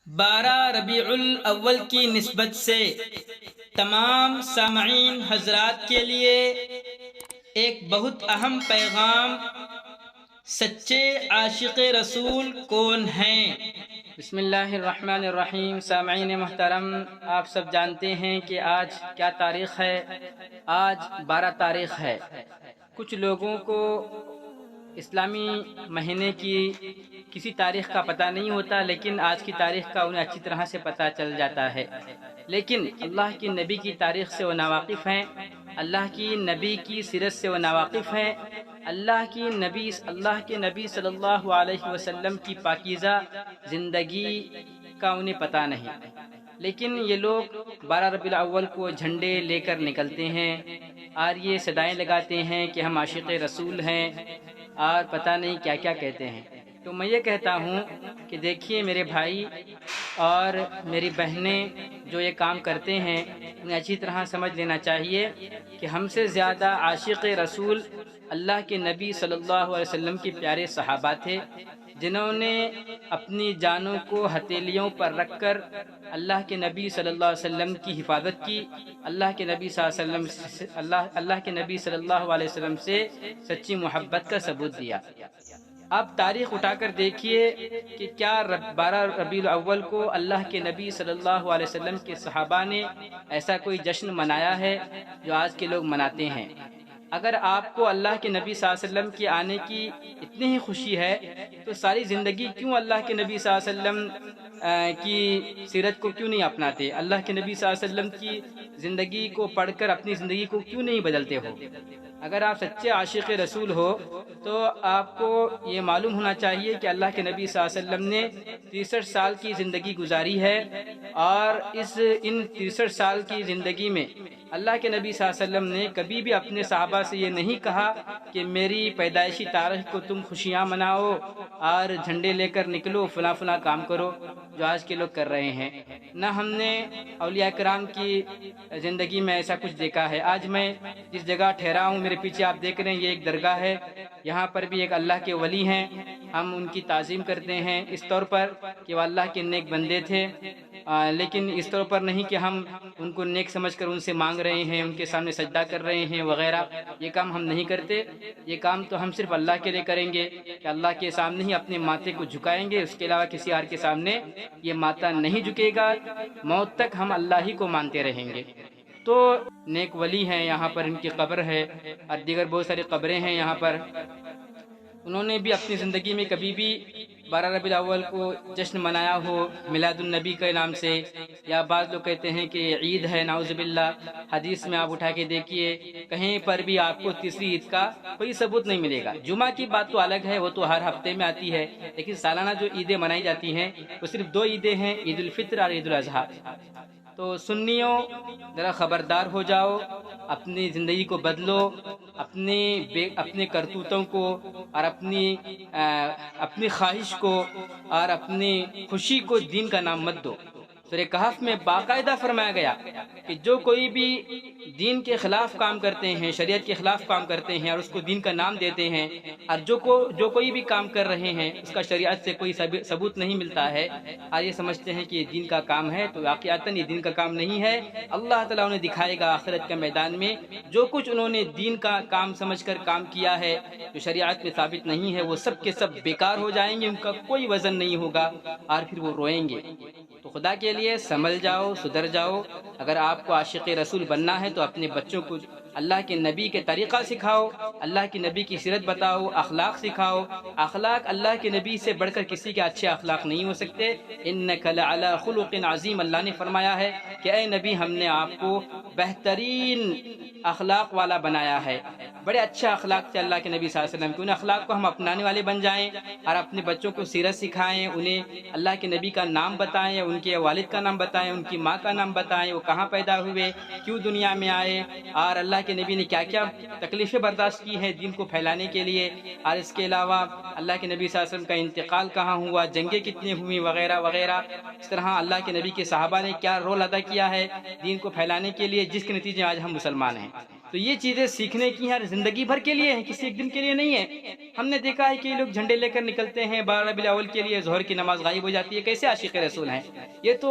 12 ربیع الاول کی نسبت سے تمام سامعین حضرات کے لیے ایک بہت اہم پیغام: سچے عاشق رسول کون ہیں؟ بسم اللہ الرحمن الرحیم۔ سامعین محترم، آپ سب جانتے ہیں کہ آج کیا تاریخ ہے؟ آج 12 تاریخ ہے۔ کچھ لوگوں کو اسلامی مہینے کی کسی تاریخ کا پتہ نہیں ہوتا، لیکن آج کی تاریخ کا انہیں اچھی طرح سے پتہ چل جاتا ہے۔ لیکن اللہ کی نبی کی تاریخ سے وہ ناواقف ہیں، اللہ کی نبی کی سیرت سے وہ ناواقف ہیں، اللہ کے نبی صلی اللہ علیہ وسلم کی پاکیزہ زندگی کا انہیں پتہ نہیں۔ لیکن یہ لوگ 12 ربیع الاول کو جھنڈے لے کر نکلتے ہیں اور یہ صدائیں لگاتے ہیں کہ ہم عاشق رسول ہیں، اور پتہ نہیں کیا کیا کہتے ہیں۔ تو میں یہ کہتا ہوں کہ دیکھیے میرے بھائی اور میری بہنیں جو یہ کام کرتے ہیں، انہیں اچھی طرح سمجھ لینا چاہیے کہ ہم سے زیادہ عاشق رسول اللہ کے نبی صلی اللہ علیہ وسلم کے پیارے صحابہ تھے، جنہوں نے اپنی جانوں کو ہتھیلیوں پر رکھ کر اللہ کے نبی صلی اللہ علیہ وسلم کی حفاظت کی، اللہ کے نبی صلی اللہ علیہ وسلم سے سچی محبت کا ثبوت دیا۔ آپ تاریخ اٹھا کر دیکھیے کہ کیا 12 ربیع الاول کو اللہ کے نبی صلی اللہ علیہ وسلم کے صحابہ نے ایسا کوئی جشن منایا ہے جو آج کے لوگ مناتے ہیں؟ اگر آپ کو اللہ کے نبی صلی اللہ علیہ وسلم کے آنے کی اتنی ہی خوشی ہے تو ساری زندگی کیوں اللہ کے نبی صلی اللہ علیہ وسلم کی سیرت کو کیوں نہیں اپناتے؟ اللہ کے نبی صلی اللہ علیہ وسلم کی زندگی کو پڑھ کر اپنی زندگی کو کیوں نہیں بدلتے ہو؟ اگر آپ سچے عاشق رسول ہو تو آپ کو یہ معلوم ہونا چاہیے کہ اللہ کے نبی صلی اللہ علیہ وسلم نے 63 سال کی زندگی گزاری ہے، اور ان 63 سال کی زندگی میں اللہ کے نبی صلی اللہ علیہ وسلم نے کبھی بھی اپنے صحابہ سے یہ نہیں کہا کہ میری پیدائشی تاریخ کو تم خوشیاں مناؤ اور جھنڈے لے کر نکلو، فلاں فلاں کام کرو جو آج کے لوگ کر رہے ہیں۔ نہ ہم نے اولیاء کرام کی زندگی میں ایسا کچھ دیکھا ہے۔ آج میں جس جگہ ٹھہرا ہوں، میرے پیچھے آپ دیکھ رہے ہیں، یہ ایک درگاہ ہے، یہاں پر بھی ایک اللہ کے ولی ہیں، ہم ان کی تعظیم کرتے ہیں اس طور پر کہ وہ اللہ کے نیک بندے تھے، لیکن اس طور پر نہیں کہ ہم ان کو نیک سمجھ کر ان سے مانگ رہے ہیں، ان کے سامنے سجدہ کر رہے ہیں وغیرہ۔ یہ کام ہم نہیں کرتے، یہ کام تو ہم صرف اللہ کے لیے کریں گے کہ اللہ کے سامنے ہی اپنے ماتھے کو جھکائیں گے، اس کے علاوہ کسی اور کے سامنے یہ ماتھا نہیں جھکے گا، موت تک ہم اللہ ہی کو مانتے رہیں گے۔ تو نیک ولی ہیں، یہاں پر ان کی قبر ہے، اور دیگر بہت ساری قبریں ہیں یہاں پر۔ انہوں نے بھی اپنی زندگی میں کبھی بھی 12 ربیع الاول کو جشن منایا ہو میلاد النبی کے نام سے، یا بعض لوگ کہتے ہیں کہ عید ہے، نعوذ باللہ۔ حدیث میں آپ اٹھا کے دیکھیے، کہیں پر بھی آپ کو تیسری عید کا کوئی ثبوت نہیں ملے گا۔ جمعہ کی بات تو الگ ہے، وہ تو ہر ہفتے میں آتی ہے، لیکن سالانہ جو عیدیں منائی جاتی ہیں وہ صرف 2 عیدیں ہیں، عید الفطر اور عید الاضحیٰ۔ تو سنیوں، ذرا خبردار ہو جاؤ، اپنی زندگی کو بدلو، اپنے کرتوتوں کو اور اپنی خواہش کو اور اپنی خوشی کو دین کا نام مت دو۔ سورہ کہف میں باقاعدہ فرمایا گیا کہ جو کوئی بھی دین کے خلاف کام کرتے ہیں، شریعت کے خلاف کام کرتے ہیں اور اس کو دین کا نام دیتے ہیں، اور جو کوئی بھی کام کر رہے ہیں اس کا شریعت سے کوئی ثبوت نہیں ملتا ہے اور یہ سمجھتے ہیں کہ یہ دین کا کام ہے، تو واقعتاً یہ دین کا کام نہیں ہے۔ اللہ تعالیٰ انہیں دکھائے گا آخرت کے میدان میں جو کچھ انہوں نے دین کا کام سمجھ کر کام کیا ہے، جو شریعت میں ثابت نہیں ہے، وہ سب کے سب بیکار ہو جائیں گے، ان کا کوئی وزن نہیں ہوگا اور پھر وہ روئیں گے۔ تو خدا کے لیے سنبھل جاؤ، سدھر جاؤ۔ اگر آپ کو عاشق رسول بننا ہے تو اپنے بچوں کو اللہ کے نبی کے طریقہ سکھاؤ، اللہ کے نبی کی سیرت بتاؤ، اخلاق سکھاؤ۔ اخلاق اللہ کے نبی سے بڑھ کر کسی کے اچھے اخلاق نہیں ہو سکتے۔ انک لعلی خلق عظیم، اللہ نے فرمایا ہے کہ اے نبی، ہم نے آپ کو بہترین اخلاق والا بنایا ہے۔ بڑے اچھے اخلاق تھے اللہ کے نبی صلی اللہ علیہ وسلم کے، ان اخلاق کو ہم اپنانے والے بن جائیں اور اپنے بچوں کو سیرت سکھائیں، انہیں اللہ کے نبی کا نام بتائیں، ان کے والد کا نام بتائیں، ان کی ماں کا نام بتائیں، وہ کہاں پیدا ہوئے، کیوں دنیا میں آئے، اور اللہ کے نبی نے کیا کیا تکلیفیں برداشت کی ہیں دین کو پھیلانے کے لیے، اور اس کے علاوہ اللہ کے نبی صلی اللہ علیہ وسلم کا انتقال کہاں ہوا، جنگیں کتنی ہوئیں وغیرہ وغیرہ۔ اس طرح اللہ کے نبی کے صحابہ نے کیا رول ادا کیا ہے دین کو پھیلانے کے لیے، جس کے نتیجے میں آج ہم مسلمان ہیں۔ تو یہ چیزیں سیکھنے کی ہیں، زندگی بھر کے لیے ہیں، کسی ایک دن کے لیے نہیں ہے۔ ہم نے دیکھا ہے کہ یہ لوگ جھنڈے لے کر نکلتے ہیں 12 ربیع الاول کے لیے، ظہر کی نماز غائب ہو جاتی ہے، کیسے عاشق رسول ہیں؟ یہ تو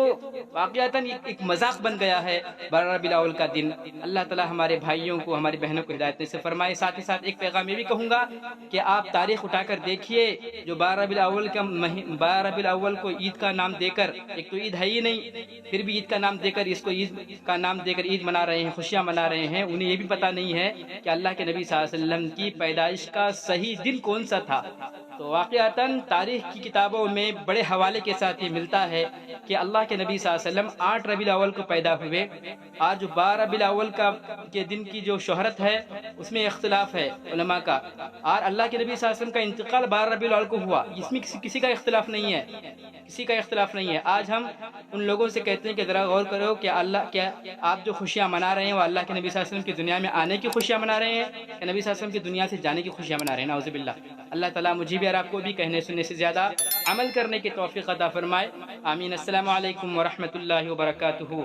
واقعتاً ایک مذاق بن گیا ہے 12 ربیع الاول کا دن۔ اللہ تعالی ہمارے بھائیوں کو، ہماری بہنوں کو ہدایت سے فرمائے۔ ساتھ ہی ساتھ ایک پیغام یہ بھی کہوں گا کہ آپ تاریخ اٹھا کر دیکھیے، جو 12 ربیع الاول 12 ربیع الاول کو عید کا نام دے کر، ایک تو عید ہے ہی نہیں، پھر بھی عید کا نام دے کر اس کو عید کا نام دے کر عید منا رہے ہیں، خوشیاں منا رہے ہیں، انہیں یہ بھی پتہ نہیں ہے کہ اللہ کے نبی صلی اللہ علیہ وسلم کی پیدائش کا صحیح دن کون سا تھا۔ تو واقعتاً تاریخ کی کتابوں میں بڑے حوالے کے ساتھ یہ ملتا ہے کہ اللہ کے نبی صلی اللہ علیہ وسلم 8 ربیع الاول کو پیدا ہوئے، آج جو 12 ربیع الاول کے دن کی جو شہرت ہے اس میں اختلاف ہے علماء کا، اور اللہ کے نبی صلی اللہ علیہ وسلم کا انتقال 12 ربیع الاول کو ہوا، اس میں کسی کا اختلاف نہیں ہے، کسی کا اختلاف نہیں ہے۔ آج ہم ان لوگوں سے کہتے ہیں کہ ذرا غور کرو کہ کیا آپ جو خوشیاں منا رہے ہیں وہ اللہ کے نبی صلی اللہ علیہ وسلم کی دنیا میں آنے کی خوشیاں منا رہے ہیں، کہ نبی صلی اللہ علیہ وسلم کی دنیا سے جانے کی خوشیاں منا رہے ہیں؟ نعوذ باللہ۔ اللہ تعالیٰ مجھے بھی اور آپ کو بھی کہنے سننے سے زیادہ عمل کرنے کی توفیق عطا فرمائے، آمین۔ السلام علیکم ورحمۃ اللہ وبرکاتہ۔